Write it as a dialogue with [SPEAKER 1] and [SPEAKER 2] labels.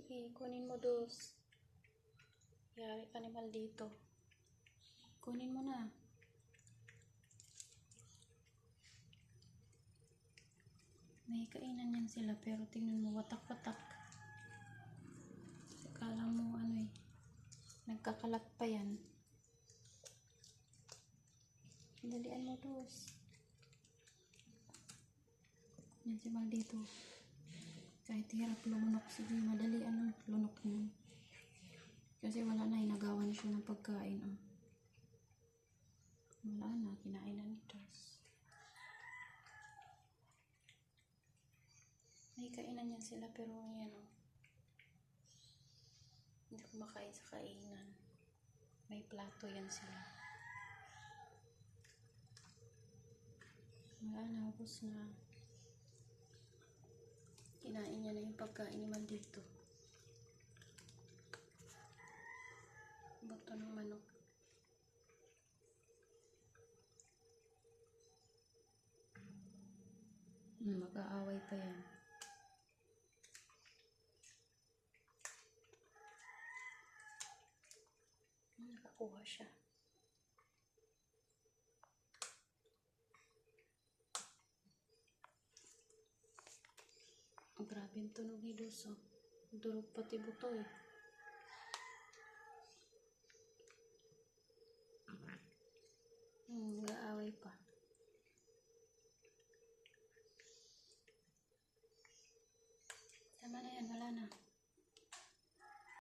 [SPEAKER 1] Sige, kunin mo dos. Yari ka ni maldito. Kunin mo na. May kainan yan sila pero tingnan mo watak-watak. Kala mo ano nagkakalat pa yan. Dalian mo dos. Yan si maldito. Kahit hirap lumunok, sige madalian ang lunok niya. Kasi wala na, inagawa na siya ng pagkain. Wala na, kinain na ni Dos. May kainan yan sila pero yan hindi kumakain sa kainan. May plato yan sila. Wala na, ubos na. Kinain niya na yung pagkain ni maldito. Buto ng manok. Mag-aaway pa yan. Nakakuha siya. Grabe yung tunog ni Dos. Durog pati buto